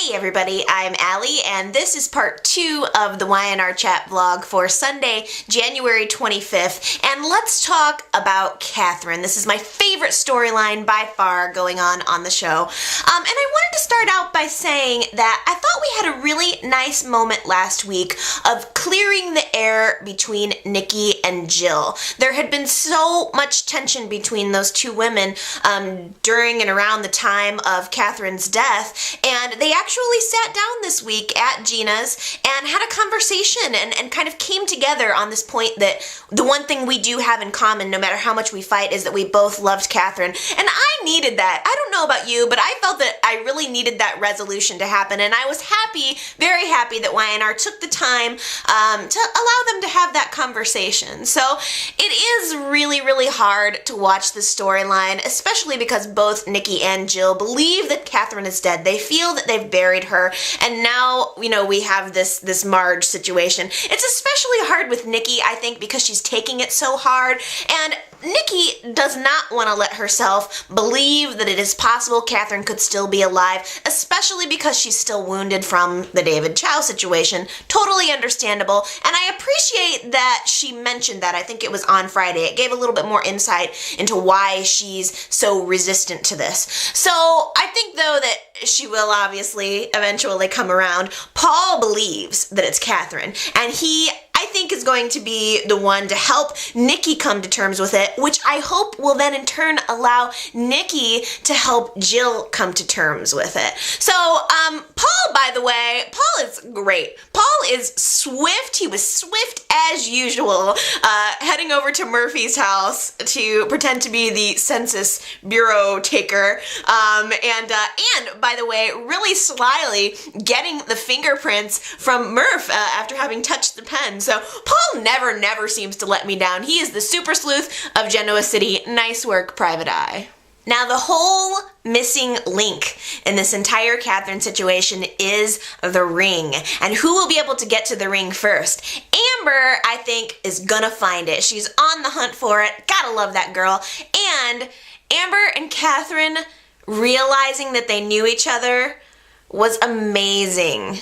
Hey everybody, I'm Allie, and this is part 2 of the YNR chat vlog for Sunday, January 25th, and let's talk about Katherine. This is my favorite storyline by far going on the show, and I wanted to start out by saying that I thought we had a really nice moment last week of clearing the air between Nikki and Jill. There had been so much tension between those two women during and around the time of Katherine's death, and they actually sat down this week at Gina's and had a conversation and kind of came together on this point that the one thing we do have in common, no matter how much we fight, is that we both loved Katherine. And I needed that. I don't know about you, but I felt that I really needed that resolution to happen, and I was happy, very happy that YNR took the time to allow them to have that conversation. So it is really, really hard to watch this storyline, especially because both Nikki and Jill believe that Katherine is dead. They feel that they've buried her, and now, we have this Marge situation. It's especially hard with Nikki, I think, because she's taking it so hard, and Nikki does not want to let herself believe that it is possible Katherine could still be alive, especially because she's still wounded from the David Chow situation. Totally understandable, and I appreciate that she mentioned that. I think it was on Friday. It gave a little bit more insight into why she's so resistant to this. So I think, though, that she will obviously eventually come around. Paul believes that it's Katherine, and he, I think, is going to be the one to help Nikki come to terms with it, which I hope will then in turn allow Nikki to help Jill come to terms with it. So, Paul, by the way, Paul is great. Paul is swift. He was swift as usual, heading over to Murphy's house to pretend to be the Census Bureau taker, and by the way, really slyly getting the fingerprints from Murph after having touched the pen. So Paul never seems to let me down. He is the super sleuth of Genoa City. Nice work, Private Eye. Now, the whole missing link in this entire Katherine situation is the ring. And who will be able to get to the ring first? Amber, I think, is gonna find it. She's on the hunt for it. Gotta love that girl. And Amber and Katherine realizing that they knew each other was amazing.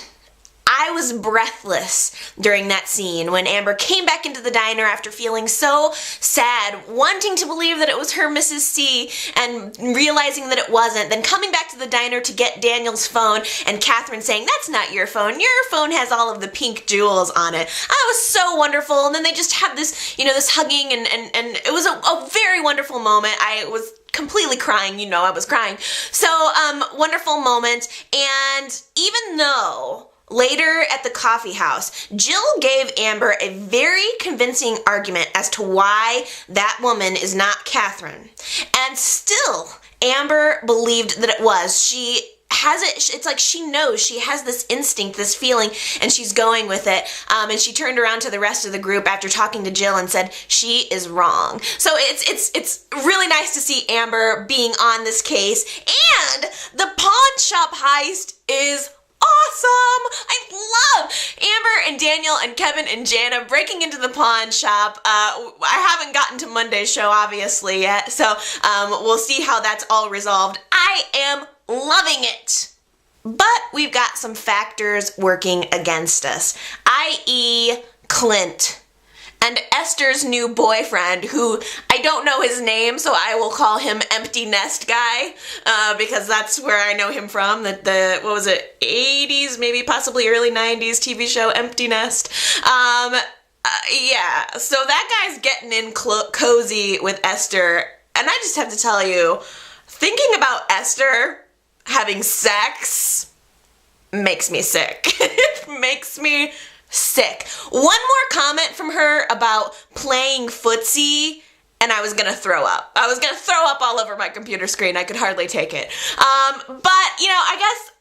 I was breathless during that scene when Amber came back into the diner after feeling so sad, wanting to believe that it was her Mrs. C and realizing that it wasn't, then coming back to the diner to get Daniel's phone and Katherine saying, "That's not your phone. Your phone has all of the pink jewels on it." That was so wonderful. And then they just had this, this hugging and it was a very wonderful moment. I was completely crying, I was crying. So, wonderful moment. And even though later at the coffee house, Jill gave Amber a very convincing argument as to why that woman is not Katherine. And still, Amber believed that it was. She has it, it's like she knows, she has this instinct, this feeling, and she's going with it. And she turned around to the rest of the group after talking to Jill and said, she is wrong. So it's really nice to see Amber being on this case. And the pawn shop heist is awesome! I love Amber and Daniel and Kevin and Jana breaking into the pawn shop. I haven't gotten to Monday's show, obviously, yet, so we'll see how that's all resolved. I am loving it! But we've got some factors working against us, i.e. Clint. And Esther's new boyfriend, who I don't know his name, so I will call him Empty Nest Guy, because that's where I know him from, the what was it, 80s, maybe possibly early 90s TV show, Empty Nest. Yeah, so that guy's getting in cozy with Esther, and I just have to tell you, thinking about Esther having sex makes me sick. It makes me sick. One more comment from her about playing footsie, and I was gonna throw up. I was gonna throw up all over my computer screen. I could hardly take it. But, I guess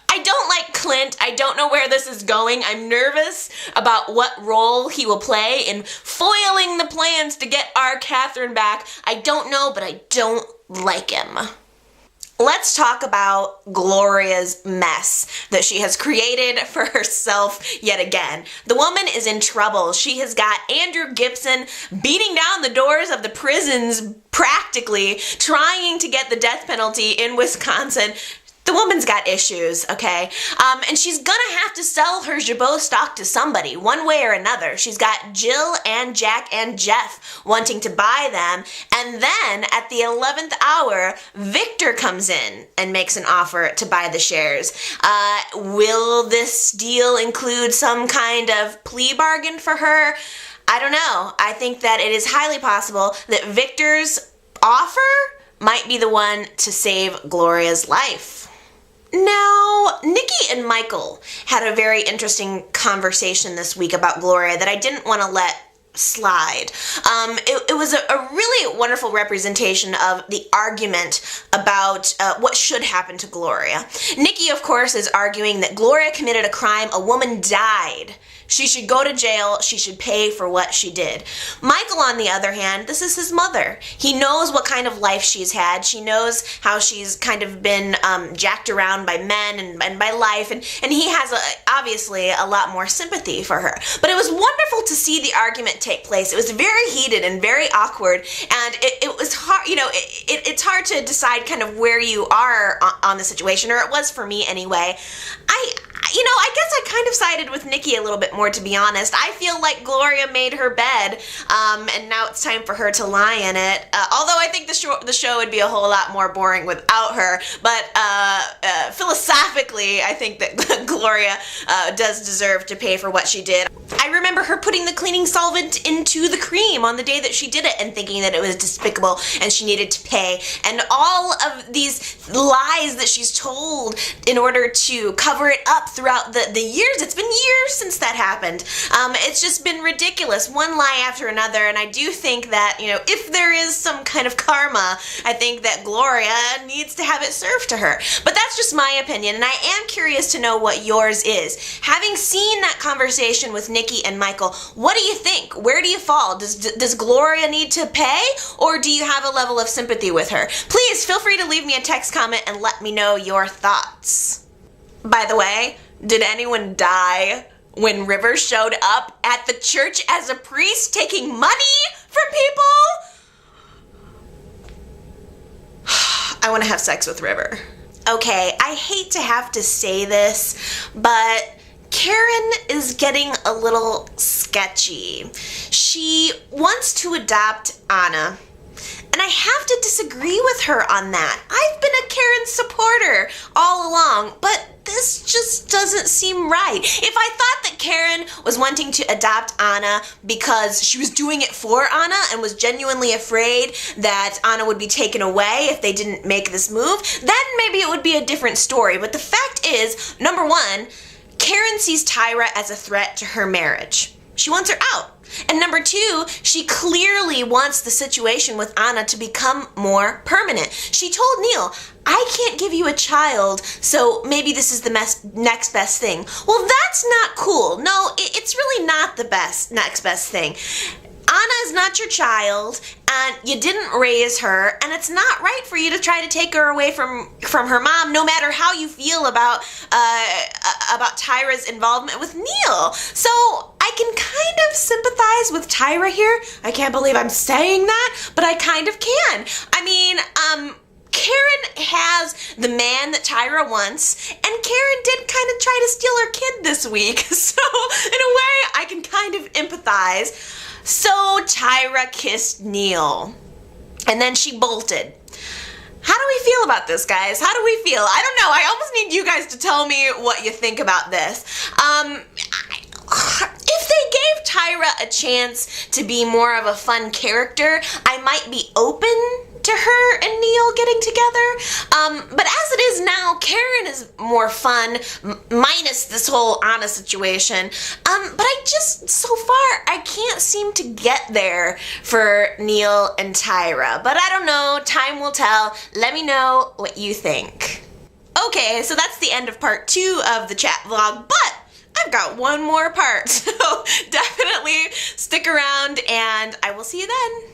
I don't like Clint. I don't know where this is going. I'm nervous about what role he will play in foiling the plans to get our Katherine back. I don't know, but I don't like him. Let's talk about Gloria's mess that she has created for herself yet again. The woman is in trouble. She has got Andrew Gibson beating down the doors of the prisons, practically trying to get the death penalty in Wisconsin. The woman's got issues, okay? And she's gonna have to sell her Jabot stock to somebody, one way or another. She's got Jill and Jack and Jeff wanting to buy them. And then at the 11th hour, Victor comes in and makes an offer to buy the shares. Will this deal include some kind of plea bargain for her? I don't know. I think that it is highly possible that Victor's offer might be the one to save Gloria's life. Now, Nikki and Michael had a very interesting conversation this week about Gloria that I didn't want to let slide. It was a really wonderful representation of the argument about what should happen to Gloria. Nikki, of course, is arguing that Gloria committed a crime. A woman died. She should go to jail. She should pay for what she did. Michael, on the other hand, this is his mother. He knows what kind of life she's had. She knows how she's kind of been jacked around by men and by life, and he has obviously a lot more sympathy for her. But it was wonderful to see the argument take place. It was very heated and very awkward, and it was hard, it's hard to decide kind of where you are on the situation, or it was for me anyway. I guess I kind of sided with Nikki a little bit more, to be honest. I feel like Gloria made her bed, and now it's time for her to lie in it. Although I think the show would be a whole lot more boring without her. But philosophically, I think that Gloria does deserve to pay for what she did. I remember her putting the cleaning solvent into the cream on the day that she did it and thinking that it was despicable and she needed to pay. And all of these lies that she's told in order to cover it up throughout the years. It's been years since that happened. It's just been ridiculous, one lie after another. And I do think that, if there is some kind of karma, I think that Gloria needs to have it served to her. But that's just my opinion, and I am curious to know what yours is. Having seen that conversation with Nikki and Michael, what do you think? Where do you fall? Does Gloria need to pay, or do you have a level of sympathy with her? Please feel free to leave me a text comment and let me know your thoughts. By the way, did anyone die when River showed up at the church as a priest taking money from people? I want to have sex with River. Okay, I hate to have to say this, but Karen is getting a little sketchy. She wants to adopt Anna, and I have to disagree with her on that. I've been a Karen supporter all along, but this just doesn't seem right. If I thought that Karen was wanting to adopt Anna because she was doing it for Anna and was genuinely afraid that Anna would be taken away if they didn't make this move, then maybe it would be a different story. But the fact is, number one, Karen sees Tyra as a threat to her marriage. She wants her out. And number two, she clearly wants the situation with Anna to become more permanent. She told Neil, I can't give you a child, so maybe this is the next best thing. Well, that's not cool. No, it's really not the next best thing. Anna is not your child, and you didn't raise her, and it's not right for you to try to take her away from her mom, no matter how you feel about Tyra's involvement with Neil. So I can kind of sympathize with Tyra here. I can't believe I'm saying that, but I kind of can. I mean, Karen has the man that Tyra wants, and Karen did kind of try to steal her kid this week. So in a way, I can kind of empathize. So Tyra kissed Neil, and then she bolted. How do we feel about this, guys? How do we feel? I don't know. I almost need you guys to tell me what you think about this. If they gave Tyra a chance to be more of a fun character, I might be open to her and Neil getting together. But as it is now, Karen is more fun, minus this whole Anna situation. But so far, I can't seem to get there for Neil and Tyra. But I don't know, time will tell. Let me know what you think. Okay, so that's the end of part 2 of the chat vlog, but I've got one more part. So definitely stick around, and I will see you then.